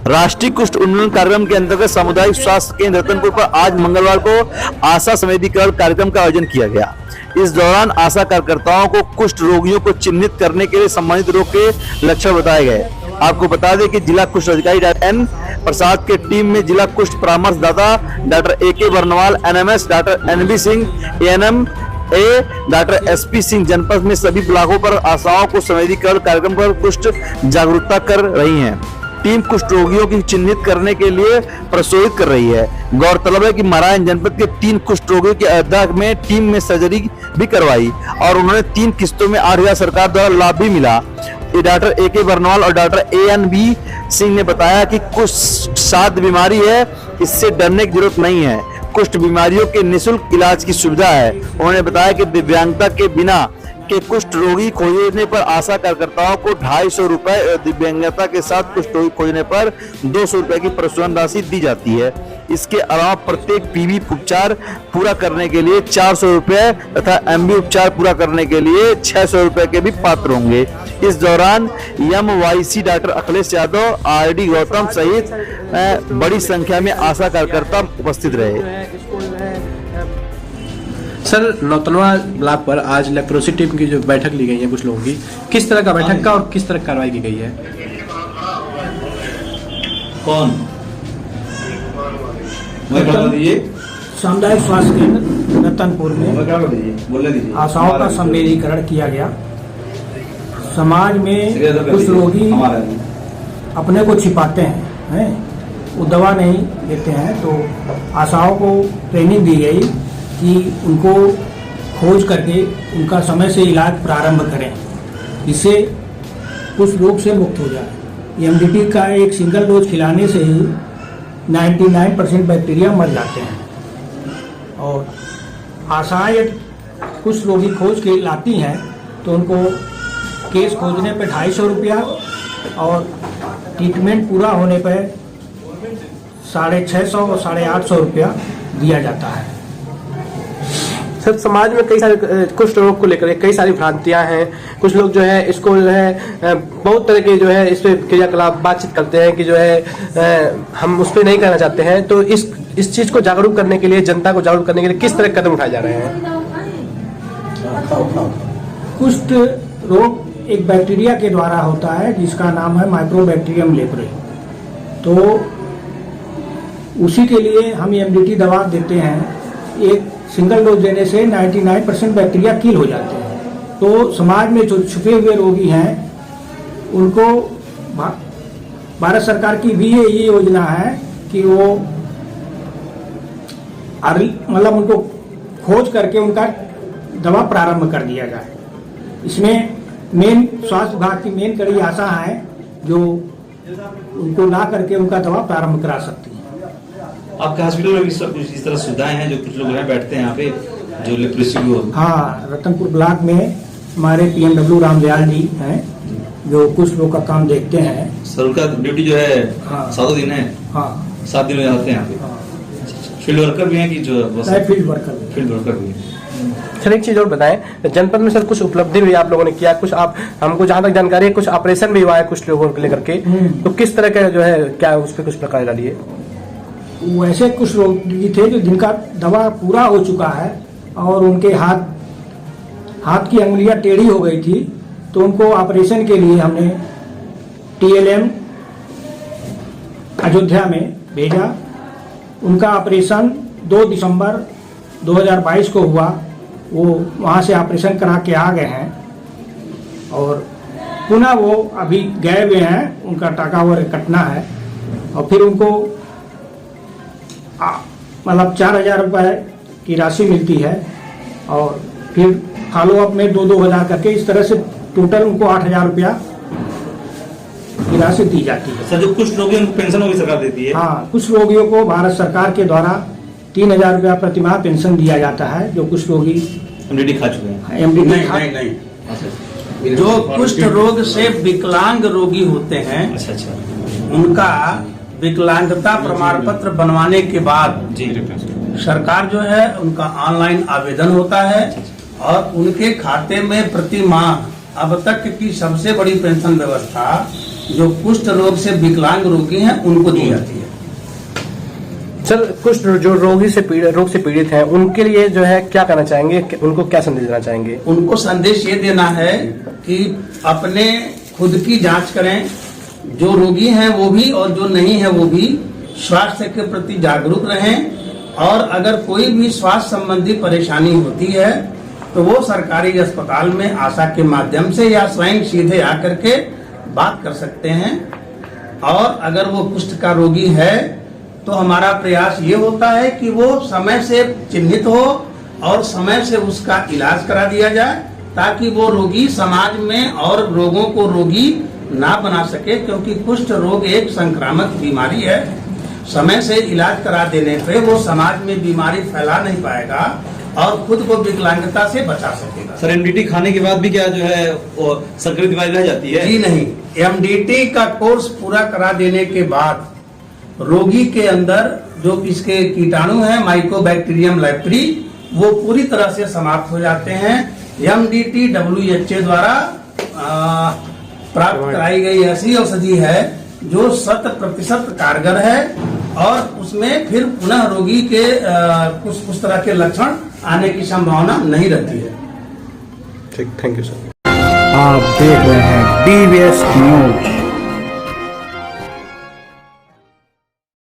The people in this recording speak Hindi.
राष्ट्रीय कुष्ठ उन्मूलन कार्यक्रम के अंतर्गत सामुदायिक स्वास्थ्य केंद्र रतनपुर पर आज मंगलवार को आशा संवेदीकरण कार्यक्रम का आयोजन किया गया। इस दौरान आशा कार्यकर्ताओं को कुष्ठ रोगियों को चिन्हित करने के लिए संबंधित रोग के लक्षण बताए गए। आपको बता दें कि जिला कुष्ठ अधिकारी डॉक्टर एन प्रसाद के टीम में जिला कुष्ठ परामर्शदाता doctor AK Barnwal, NMS doctor NB Singh, ANM doctor SP Singh जनपद में सभी ब्लॉकों पर आशाओं को संवेदीकरण कार्यक्रम पर कुष्ठ जागरूकता कर रही हैं। टीम कुष्ठ रोगियों की चिन्हित करने के लिए प्रशोधित कर रही है। गौरतलब है कि महाराजगंज जनपद के 3 कुष्ठ रोगियों की अयोध्या में टीम में सर्जरी भी करवाई और उन्होंने 3 किस्तों में 8,000 सरकार द्वारा लाभ भी मिला। डॉक्टर AK बर्नवाल और डॉक्टर ANB सिंह ने बताया कि कुष्ठ साध्य बीमारी है, इससे डरने की जरूरत नहीं है। कुष्ठ बीमारियों के निःशुल्क इलाज की सुविधा है। उन्होंने बताया कि दिव्यांगता के बिना के कुष्ठ रोगी खोजने पर आशा कार्यकर्ताओं को 250 रुपए, दिव्यांगता के साथ कुष्ठ रोगी खोजने पर 200 रुपए की प्रोत्साहन राशि दी जाती है। इसके अलावा प्रत्येक PV उपचार पूरा करने के लिए 400 रुपए तथा MB उपचार पूरा करने के लिए 600 रुपए के भी पात्र होंगे। इस दौरान MYC doctor Akhilesh Yadav, RD Gautam सहित बड़ी संख्या में आशा कार्यकर्ता उपस्थित रहे। सर, नौतनवा ब्लॉक पर आज लेप्रोसी टीम की जो बैठक ली गई है कुछ लोगों की, किस तरह का बैठक का और किस तरह की कार्रवाई की गई है? कौन सामुदायिक स्वास्थ्य केंद्र रतनपुर में आशाओं का संवेदीकरण किया गया। समाज में कुछ रोगी अपने को छिपाते हैं, वो दवा नहीं देते हैं, तो आशाओं को ट्रेनिंग दी गई कि उनको खोज करके उनका समय से इलाज प्रारंभ करें, जिससे कुछ रोग से मुक्त हो जाए। MDT का एक सिंगल डोज खिलाने से ही 99% बैक्टीरिया मर जाते हैं। और आशाएं कुछ रोगी खोज के लाती हैं तो उनको केस खोजने पर 250 रुपया और ट्रीटमेंट पूरा होने पर 650 और 850 रुपया दिया जाता है। सर, समाज में कई सारे कुष्ठ रोग को लेकर कई सारी भ्रांतियां हैं। कुछ लोग जो है इसको जो है बहुत तरह के जो है इस पे क्रियाकलाप बातचीत करते हैं कि जो है हम उस पर नहीं करना चाहते हैं। तो इस चीज को जागरूक करने के लिए, जनता को जागरूक करने के लिए किस तरह कदम उठाए जा रहे हैं? कुष्ठ रोग एक बैक्टीरिया के द्वारा होता है जिसका नाम है माइक्रोबैक्टीरियम लेप्रे। तो उसी के लिए हम MDT दवा देते हैं। एक सिंगल डोज देने से 99% बैक्टीरिया किल हो जाते हैं। तो समाज में जो छुपे हुए रोगी हैं उनको भारत सरकार की भी ये योजना है कि वो मतलब उनको खोज करके उनका दवा प्रारंभ कर दिया जाए। इसमें मेन स्वास्थ्य विभाग की मेन कड़ी आशा है जो उनको ला करके उनका दवा प्रारंभ करा सकती है। आपके हॉस्पिटल में भी कुछ इस तरह सुविधाएं हैं जो कुछ लोग हैं बैठते हैं यहाँ पे जो लेप्रोसी को? हाँ, रतनपुर ब्लॉक में हमारे PMW रामदयाल जी हैं जो कुछ लोग का काम देखते हैं। सर, उनका ड्यूटी जो है 7 दिन है? हाँ, 7 दिन में आते हैं यहाँ पे। हाँ। फील्ड वर्कर भी हैं कि जो फील्ड वर्कर भी? सर, एक चीज और बताएं, जनपद में सर कुछ उपलब्धि भी आप लोगों ने किया, कुछ आप हमको जहाँ तक जानकारी है कुछ ऑपरेशन भी हुआ है कुछ लोगों को लेकर के, तो किस तरह का जो है क्या उस पर कुछ प्रकार डालिए? वैसे कुछ रोगी थे जो जिनका दवा पूरा हो चुका है और उनके हाथ की अंगुलियां टेढ़ी हो गई थी, तो उनको ऑपरेशन के लिए हमने TLM अयोध्या में भेजा। उनका ऑपरेशन 2 दिसंबर 2022 को हुआ। वो वहाँ से ऑपरेशन करा के आ गए हैं और पुनः वो अभी गए हुए हैं, उनका टाका हुआ कटना है। और फिर उनको मतलब 4,000 रुपये की राशि मिलती है और फिर फॉलो अप में 2-2 हज़ार करके इस तरह से टोटल उनको 8,000 रुपया की राशि दी जाती है। सर, जो कुछ रोगी उनको पेंशन भी सरकार देती है? हाँ, कुछ रोगियों को भारत सरकार के द्वारा 3,000 रुपया प्रतिमाह पेंशन दिया जाता है जो कुछ रोगी MDT खा चुके हैं। नहीं। जो कुष्ठ रोग से विकलांग रोगी होते हैं, उनका विकलांगता प्रमाण पत्र बनवाने के बाद सरकार जो है उनका ऑनलाइन आवेदन होता है और उनके खाते में प्रति माह अब तक की सबसे बड़ी पेंशन व्यवस्था जो कुष्ठ रोग से विकलांग रोगी हैं उनको दी जाती है। सर कुष्ठ जो रोग से पीड़ित हैं उनके लिए जो है क्या करना चाहेंगे, उनको क्या संदेश देना चाहेंगे? उनको संदेश ये देना है कि अपने खुद की जांच करें, जो रोगी हैं वो भी और जो नहीं है वो भी स्वास्थ्य के प्रति जागरूक रहें, और अगर कोई भी स्वास्थ्य संबंधी परेशानी होती है तो वो सरकारी अस्पताल में आशा के माध्यम से या स्वयं सीधे आकर के बात कर सकते हैं। और अगर वो कुष्ठ का रोगी है तो हमारा प्रयास ये होता है कि वो समय से चिन्हित हो और समय से उसका इलाज करा दिया जाए, ताकि वो रोगी समाज में और रोगों को रोगी ना बना सके, क्योंकि कुष्ठ रोग एक संक्रामक बीमारी है। समय से इलाज करा देने पे वो समाज में बीमारी फैला नहीं पाएगा और खुद को विकलांगता से बचा सकेगा। सर एमडीटी खाने के बाद भी क्या जो है वो संक्रमित बीमारी रह जाती है? जी नहीं, एमडीटी का कोर्स पूरा करा देने के बाद रोगी के अंदर जो इसके कीटाणु हैं माइकोबैक्टीरियम लेप्री, वो पूरी तरह से समाप्त हो जाते हैं। एमडीटी WHO द्वारा प्राप्त कराई गई ऐसी औषधि है जो 100% कारगर है, और उसमें फिर पुनः रोगी के कुछ उस तरह के लक्षण आने की संभावना नहीं रहती है। ठीक, थैंक यू सर। आप देख रहे हैं DVS न्यूज।